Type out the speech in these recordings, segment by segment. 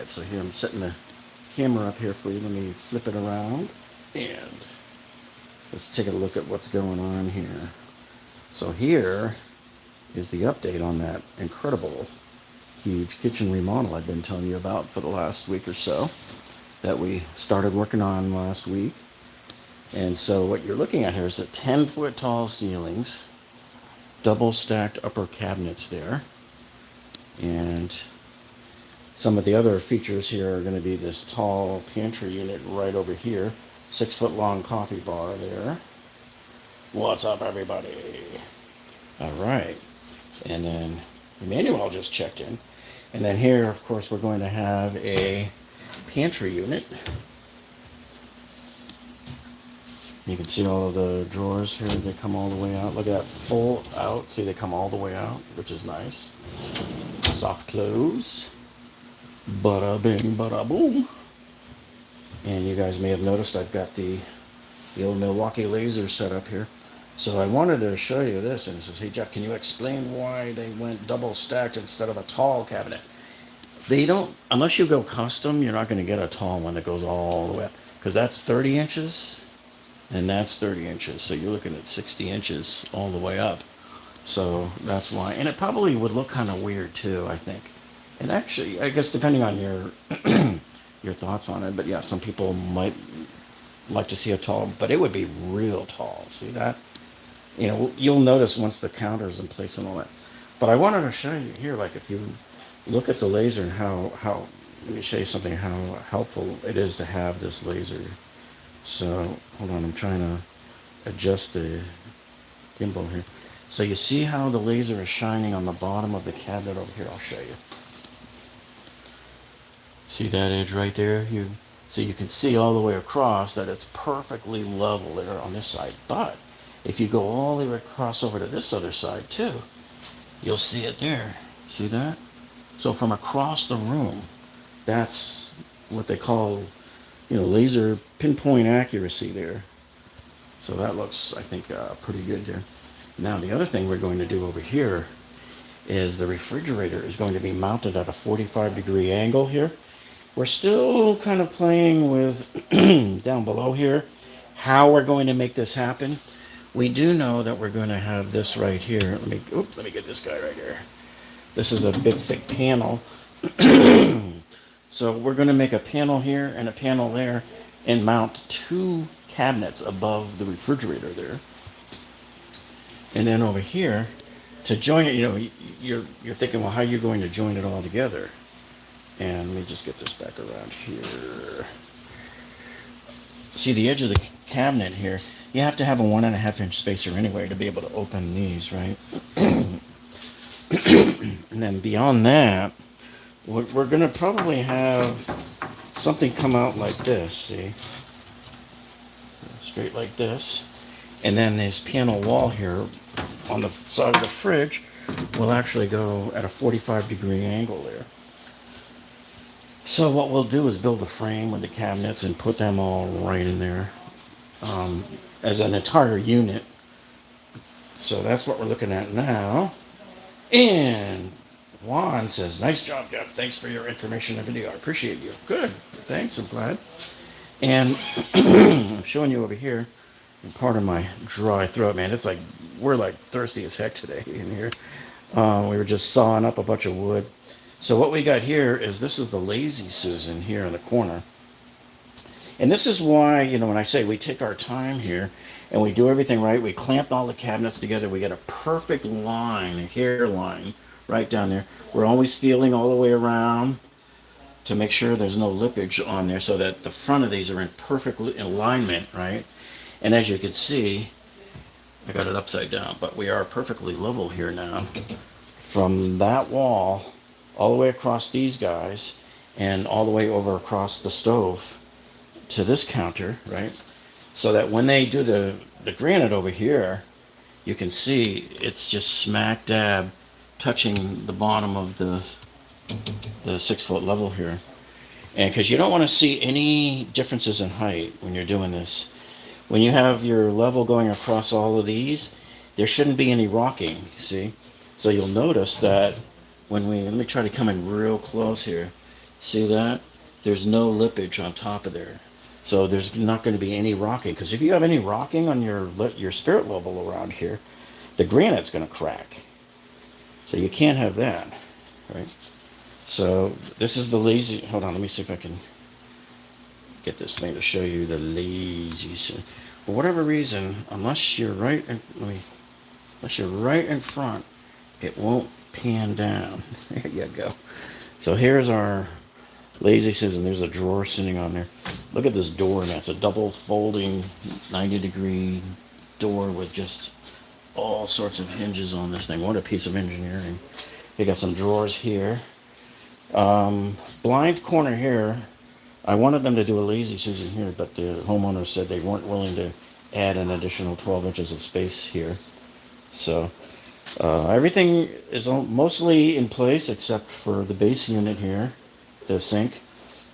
Alright, so here I'm setting the camera up here for you. Let me flip it around and let's take a look at what's going on here. So here is the update on that incredible huge kitchen remodel I've been telling you about for the last week or so that we started working on last week. And so what you're looking at here is the 10-foot tall ceilings, double stacked upper cabinets there, and some of the other features here are going to be this tall pantry unit right over here, 6-foot long coffee bar there. What's up, everybody? All right, and then Emmanuel just checked in, and then here, of course, we're going to have a pantry unit. You can see all of the drawers here. They come all the way out. Look at that, full out. See, they come all the way out, which is nice. Soft close. Bada bing, bada boom. And you guys may have noticed I've got the old Milwaukee laser set up here. So I wanted to show you this, and it says, hey Jeff, can you explain why they went double stacked instead of a tall cabinet? They don't, unless you go custom, you're not going to get a tall one that goes all the way up, because that's 30 inches and that's 30 inches. So you're looking at 60 inches all the way up. So that's why, and it probably would look kind of weird too, I think. And actually, I guess depending on your your thoughts on it, but yeah, some people might like to see a tall, but it would be real tall. See that? You know, you'll notice once the counter's in place and all that. But I wanted to show you here, like if you look at the laser and how let me show you something, how helpful it is to have this laser. So hold on, I'm trying to adjust the gimbal here. So you see how the laser is shining on the bottom of the cabinet over here? I'll show you. See that edge right there? So you can see all the way across that it's perfectly level there on this side. But if you go all the way across over to this other side too, you'll see it there. See that? So from across the room, that's what they call, laser pinpoint accuracy there. So that looks, I think, pretty good there. Now the other thing we're going to do over here is the refrigerator is going to be mounted at a 45-degree angle here. We're still kind of playing with down below here how we're going to make this happen. We do know that we're going to have this right here. Let me get this guy right here. This is a big thick panel. So we're going to make a panel here and a panel there and mount 2 cabinets above the refrigerator there. And then over here, to join it, you're thinking, well, how are you going to join it all together? And let me just get this back around here. See the edge of the cabinet here, you have to have a 1.5-inch spacer anyway to be able to open these, right? And then beyond that, we're going to probably have something come out like this, see? Straight like this. And then this panel wall here on the side of the fridge will actually go at a 45-degree angle there. So what we'll do is build the frame with the cabinets and put them all right in there as an entire unit. So that's what we're looking at now. And Juan says, nice job, Jeff. Thanks for your information and video. I appreciate you. Good. Thanks. I'm glad. And I'm showing you over here. And pardon my dry throat, man. It's like we're like thirsty as heck today in here. We were just sawing up a bunch of wood. So what we got here is this is the Lazy Susan here in the corner. And this is why, when I say we take our time here and we do everything right, we clamp all the cabinets together, we get a perfect line, a hairline right down there. We're always feeling all the way around to make sure there's no lippage on there so that the front of these are in perfect alignment, right? And as you can see, I got it upside down, but we are perfectly level here now from that wall all the way across these guys and all the way over across the stove to this counter, right? So that when they do the granite over here, you can see it's just smack dab touching the bottom of the 6-foot level here. And because you don't want to see any differences in height when you're doing this. When you have your level going across all of these, there shouldn't be any rocking, see? So you'll notice that when let me try to come in real close here. See that? There's no lippage on top of there. So there's not going to be any rocking. Because if you have any rocking on your spirit level around here, the granite's going to crack. So you can't have that, right? So this is the lazy. Hold on, let me see if I can get this thing to show you the lazy. So for whatever reason, unless you're right, unless you're right in front, it won't pan down. There you go. So here's our lazy Susan. There's a drawer sitting on there. Look at this door, and that's a double folding 90-degree door with just all sorts of hinges on this thing. What a piece of engineering. You got some drawers here. Blind corner here. I wanted them to do a lazy Susan here, but the homeowner said they weren't willing to add an additional 12 inches of space here. So everything is mostly in place except for the base unit here, the sink,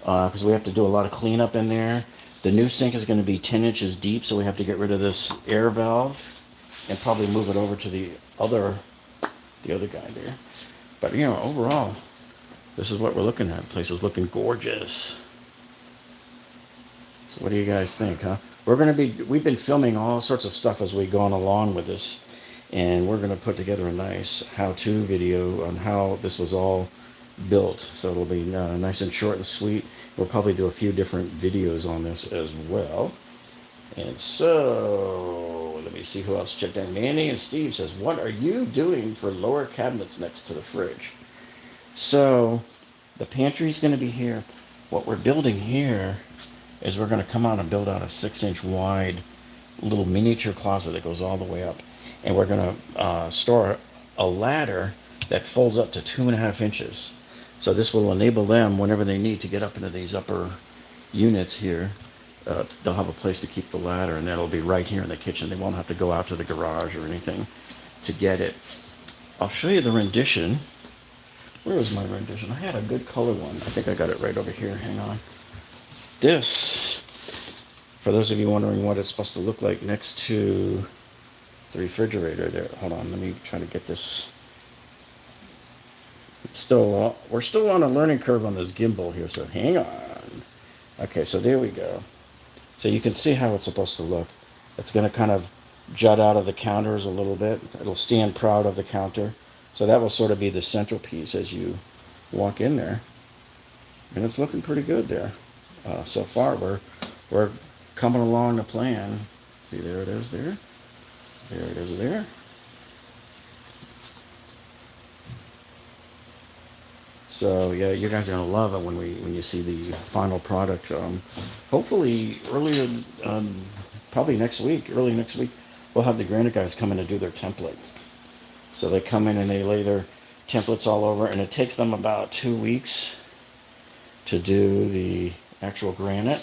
because we have to do a lot of cleanup in there. The new sink is going to be 10 inches deep, so we have to get rid of this air valve and probably move it over to the other guy there. But you know, overall, this is what we're looking at. The place is looking gorgeous. So what do you guys think, huh? We've been filming all sorts of stuff as we've gone along with this, and we're gonna put together a nice how-to video on how this was all built. So it'll be nice and short and sweet. We'll probably do a few different videos on this as well. And so let me see who else checked in. Manny and Steve says, what are you doing for lower cabinets next to the fridge? So the pantry's going to be here. What we're building here is we're going to come out and build out a 6-inch wide little miniature closet that goes all the way up. And we're going to store a ladder that folds up to 2.5 inches. So this will enable them, whenever they need to get up into these upper units here, they'll have a place to keep the ladder, and that'll be right here in the kitchen. They won't have to go out to the garage or anything to get it. I'll show you the rendition. Where is my rendition? I had a good color one. I think I got it right over here. Hang on. This, for those of you wondering what it's supposed to look like next to the refrigerator there. Hold on, let me try to get this. We're still on a learning curve on this gimbal here, so hang on. Okay, so there we go. So you can see how it's supposed to look. It's going to kind of jut out of the counters a little bit. It'll stand proud of the counter. So that will sort of be the centerpiece as you walk in there. And it's looking pretty good there. So far, we're coming along the plan. See, there it is there. There it is there. So yeah, you guys are gonna love it when you see the final product. Hopefully earlier, probably next week, early next week, we'll have the granite guys come in and do their template. So they come in and they lay their templates all over, and it takes them about 2 weeks to do the actual granite.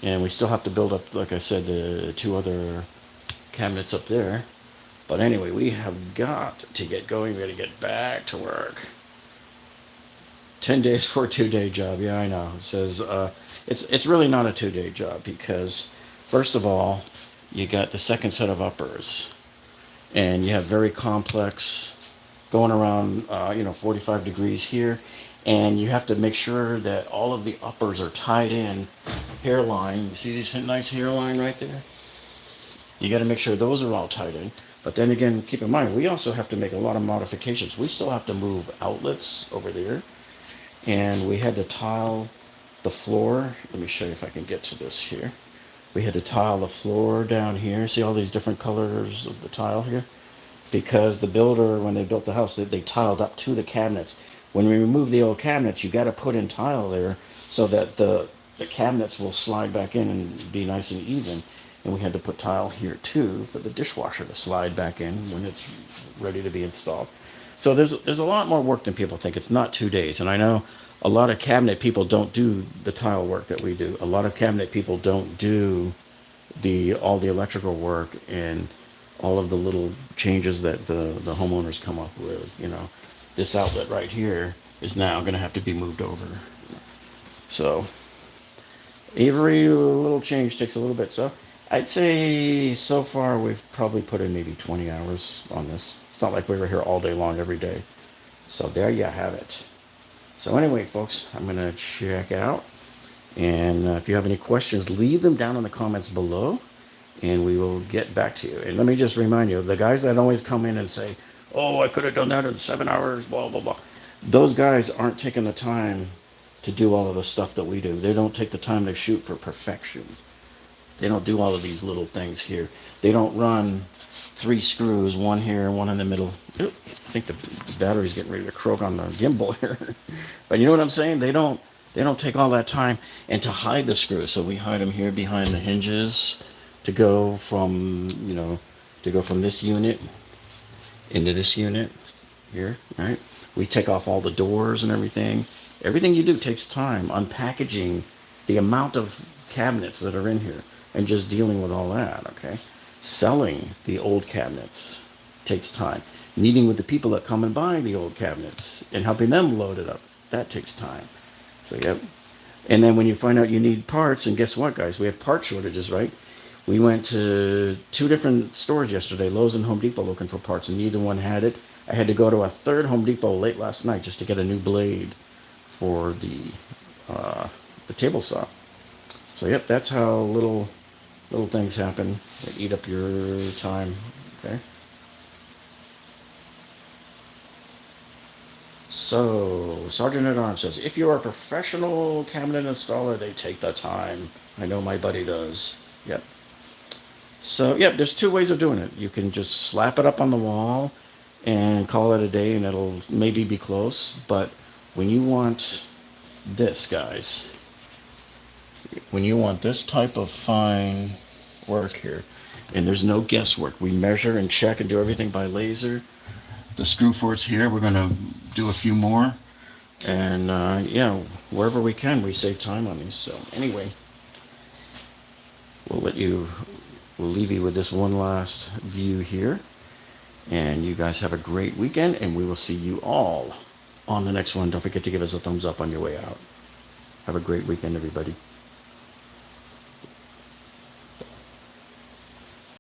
And we still have to build up, like I said, the 2 other cabinets up there. But anyway, we have got to get going. We got to get back to work. 10 days for a 2-day job. Yeah, I know. It says it's really not a 2-day job because, first of all, you got the second set of uppers, and you have very complex going around 45 degrees here, and you have to make sure that all of the uppers are tied in hairline. You see this nice hairline right there? You got to make sure those are all tied in. But then again, keep in mind, we also have to make a lot of modifications. We still have to move outlets over there, and we had to tile the floor. Let me show you if I can get to this here. We had to tile the floor down here. See all these different colors of the tile here? Because the builder, when they built the house, they tiled up to the cabinets. When we remove the old cabinets, you got to put in tile there so that the cabinets will slide back in and be nice and even. And we had to put tile here too for the dishwasher to slide back in when it's ready to be installed. So there's a lot more work than people think. It's not 2 days. And I know a lot of cabinet people don't do the tile work that we do. A lot of cabinet people don't do all the electrical work and all of the little changes that the homeowners come up with. This outlet right here is now going to have to be moved over. So every little change takes a little bit. So I'd say so far we've probably put in maybe 20 hours on this. It's not like we were here all day long every day. So there you have it. So anyway, folks, I'm going to check out. And if you have any questions, leave them down in the comments below, and we will get back to you. And let me just remind you, the guys that always come in and say, oh, I could have done that in 7 hours, blah, blah, blah. Those guys aren't taking the time to do all of the stuff that we do. They don't take the time to shoot for perfection. They don't do all of these little things here. They don't run 3 screws, one here and one in the middle. I think the battery's getting ready to croak on the gimbal here. But you know what I'm saying? They don't take all that time and to hide the screws. So we hide them here behind the hinges to go from, this unit into this unit here, right? We take off all the doors and everything. Everything you do takes time. Unpackaging the amount of cabinets that are in here and just dealing with all that, okay? Selling the old cabinets takes time. Meeting with the people that come and buy the old cabinets and helping them load it up, that takes time. So, yep. And then when you find out you need parts, and guess what, guys? We have part shortages, right? We went to 2 different stores yesterday, Lowe's and Home Depot, looking for parts, and neither one had it. I had to go to a third Home Depot late last night just to get a new blade for the table saw. So, yep, that's how little things happen that eat up your time, okay? So, Sergeant at Arms says, if you're a professional cabinet installer, they take the time. I know my buddy does. Yep. So, yep, there's 2 ways of doing it. You can just slap it up on the wall and call it a day, and it'll maybe be close. But when you want this, guys, when you want this type of fine work here, and there's no guesswork, we measure and check and do everything by laser. The screw forts here, we're going to do a few more, and yeah, wherever we can, we save time on these. So anyway, we'll leave you with this one last view here, and you guys have a great weekend, and we will see you all on the next one. Don't forget to give us a thumbs up on your way out. Have a great weekend, everybody.